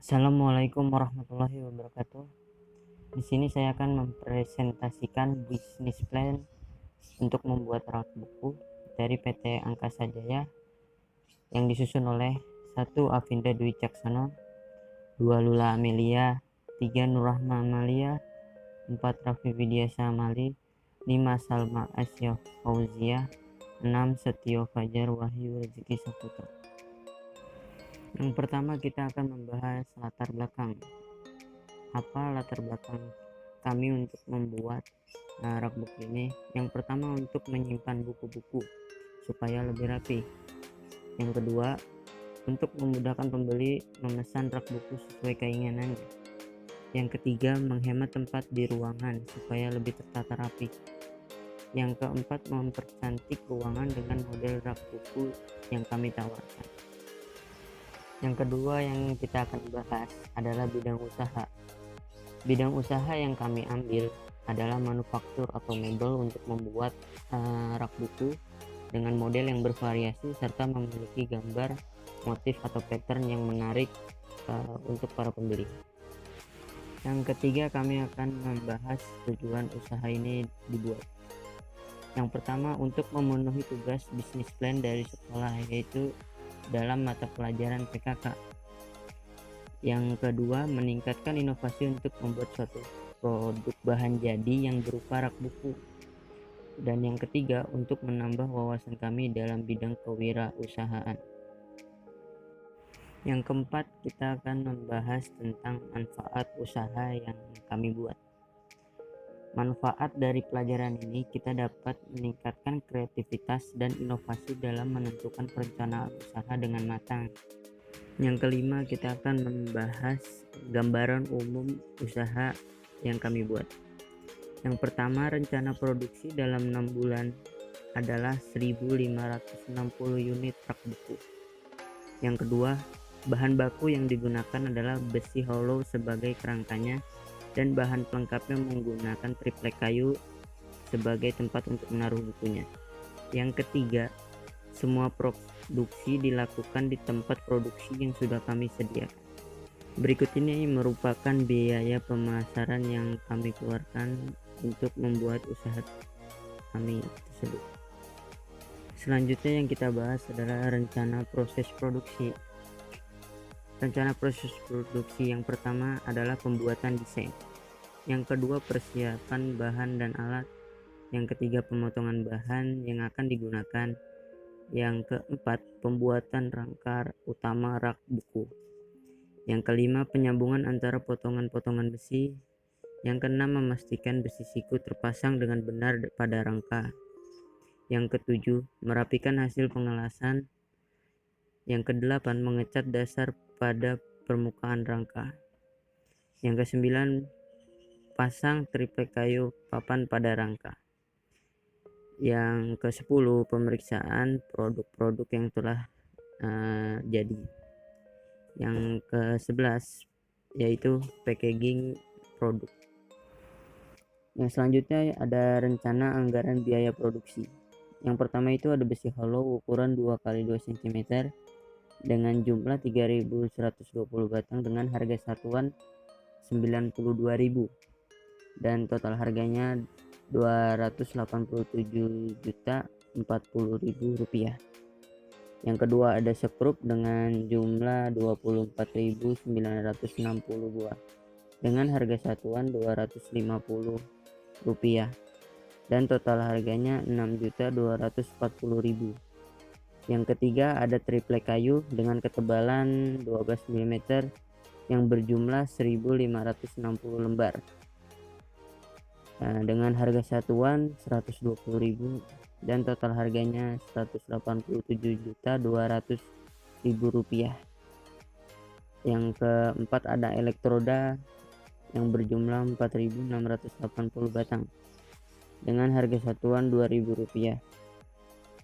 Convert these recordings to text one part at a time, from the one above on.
Assalamualaikum warahmatullahi wabarakatuh. Di sini saya akan mempresentasikan bisnis plan untuk membuat rak buku dari PT Angkasa Jaya yang disusun oleh 1. Avinda Dwi Caksono, 2. Lula Amelia, 3. Nurrahma Amalia, 4. Raffi Widya Samali, 5. Salma Asya Fauzia, 6. Setio Fajar Wahyu Rezeki Saputra. Yang pertama kita akan membahas latar belakang. Apa latar belakang kami untuk membuat rak buku ini? Yang pertama, untuk menyimpan buku-buku supaya lebih rapi. Yang kedua, untuk memudahkan pembeli memesan rak buku sesuai keinginannya. Yang ketiga, menghemat tempat di ruangan supaya lebih tertata rapi. Yang keempat, mempercantik ruangan dengan model rak buku yang kami tawarkan. Yang kedua yang kita akan bahas adalah bidang usaha. Bidang usaha yang kami ambil adalah manufaktur atau mebel untuk membuat rak buku dengan model yang bervariasi serta memiliki gambar, motif atau pattern yang menarik untuk para pembeli. Yang ketiga, kami akan membahas tujuan usaha ini dibuat. Yang pertama, untuk memenuhi tugas bisnis plan dari sekolah, yaitu dalam mata pelajaran PKK. Yang kedua, meningkatkan inovasi untuk membuat suatu produk bahan jadi yang berupa rak buku. Dan yang ketiga, untuk menambah wawasan kami dalam bidang kewirausahaan. Yang keempat, kita akan membahas tentang manfaat usaha yang kami buat. Manfaat dari pelajaran ini, kita dapat meningkatkan kreativitas dan inovasi dalam menentukan perencanaan usaha dengan matang. Yang kelima, kita akan membahas gambaran umum usaha yang kami buat. Yang pertama, rencana produksi dalam 6 bulan adalah 1.560 unit rak buku. Yang kedua, bahan baku yang digunakan adalah besi hollow sebagai kerangkanya dan bahan pelengkapnya menggunakan triplek kayu sebagai tempat untuk menaruh bukunya. Yang ketiga, semua produksi dilakukan di tempat produksi yang sudah kami sediakan. Berikut ini merupakan biaya pemasaran yang kami keluarkan untuk membuat usaha kami tersebut. Selanjutnya yang kita bahas adalah rencana proses produksi. Rencana proses produksi yang pertama adalah pembuatan desain. Yang kedua, persiapan bahan dan alat. Yang ketiga, pemotongan bahan yang akan digunakan. Yang keempat, pembuatan rangka utama rak buku. Yang kelima, penyambungan antara potongan-potongan besi. Yang keenam, memastikan besi siku terpasang dengan benar pada rangka. Yang ketujuh, merapikan hasil pengelasan. Yang kedelapan, mengecat dasar pada permukaan rangka. Yang kesembilan, pasang triplek kayu papan pada rangka. Yang ke-10, pemeriksaan produk-produk yang telah jadi. Yang ke-11 yaitu packaging produk. Yang selanjutnya ada rencana anggaran biaya produksi. Yang pertama itu ada besi hollow ukuran 2x2 cm dengan jumlah 3.120 batang dengan harga satuan 92.000 dan total harganya 287.040.000 rupiah. Yang kedua ada sekrup dengan jumlah 24.960 buah dengan harga satuan 250 rupiah dan total harganya 6.240.000. Yang ketiga ada triplek kayu dengan ketebalan 12 mm yang berjumlah 1.560 lembar dengan harga satuan 120.000 dan total harganya 187.200.000 rupiah. Yang keempat ada elektroda yang berjumlah 4.680 batang dengan harga satuan 2.000 rupiah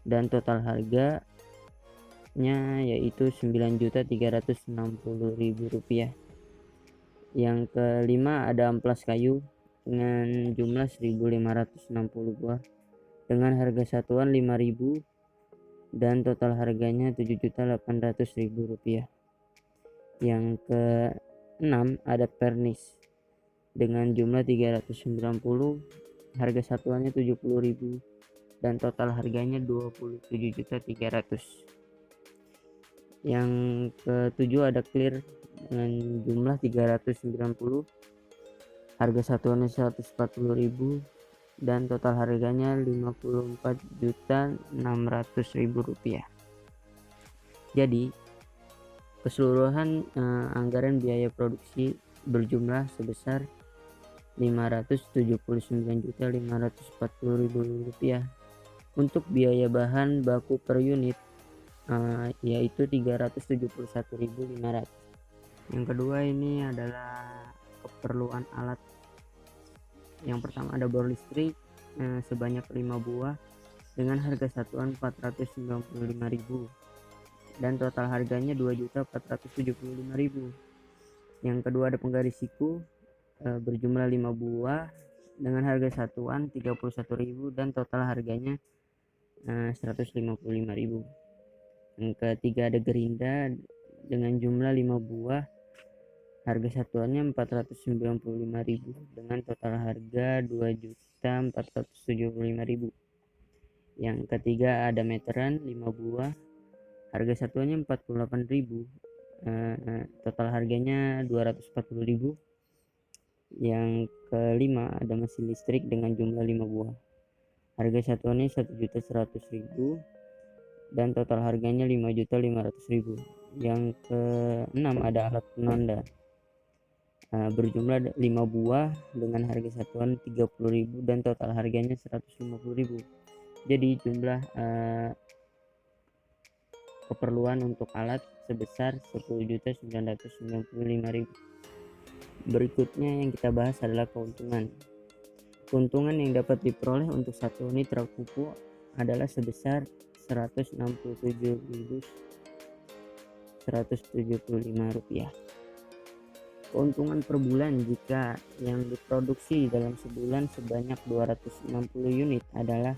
dan total harganya yaitu 9.360.000 rupiah. Yang kelima ada amplas kayu dengan jumlah 1.560 buah dengan harga satuan 5.000 dan total harganya 7.800.000 rupiah. Yang 6 ada pernis dengan jumlah 390, harga satuannya 70.000 dan total harganya 27.300.000. Yang ketujuh ada clear dengan jumlah 390, harga satuannya 140.000 dan total harganya 54.600.000 rupiah. Jadi keseluruhan anggaran biaya produksi berjumlah sebesar 579.540.000 rupiah. Untuk biaya bahan baku per unit yaitu 371.500. Yang kedua ini adalah keperluan alat. Yang pertama ada bor listrik sebanyak 5 buah dengan harga satuan 495.000 dan total harganya 2.475.000. Yang kedua ada penggaris siku berjumlah 5 buah dengan harga satuan 31.000 dan total harganya 155.000. Yang ketiga ada gerinda dengan jumlah 5 buah, harga satuannya 495.000 dengan total harga 2.475.000. Yang ketiga ada meteran 5 buah, harga satuannya 48.000, total harganya 240.000. Yang kelima ada mesin listrik dengan jumlah 5 buah, harga satuannya 1.100.000 dan total harganya 5.500.000. Yang keenam ada alat penanda berjumlah 5 buah dengan harga satuan 30.000 dan total harganya 150.000. Jadi jumlah keperluan untuk alat sebesar 10.995.000. Berikutnya yang kita bahas adalah keuntungan. Keuntungan yang dapat diperoleh untuk satu unit truk pupuk adalah sebesar 167.175 rupiah. Keuntungan per bulan jika yang diproduksi dalam sebulan sebanyak 260 unit adalah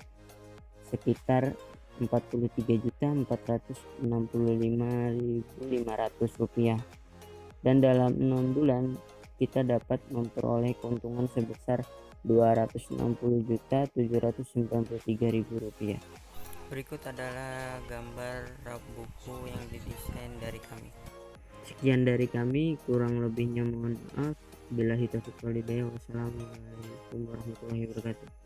sekitar 43.465.500 rupiah, dan dalam 6 bulan kita dapat memperoleh keuntungan sebesar 260.793.000 rupiah. Berikut adalah gambar rak buku yang didesain dari kami. Sekian dari kami, kurang lebihnya mohon maaf. Billahi taufiq wal hidayah. Wassalamualaikum warahmatullahi wabarakatuh.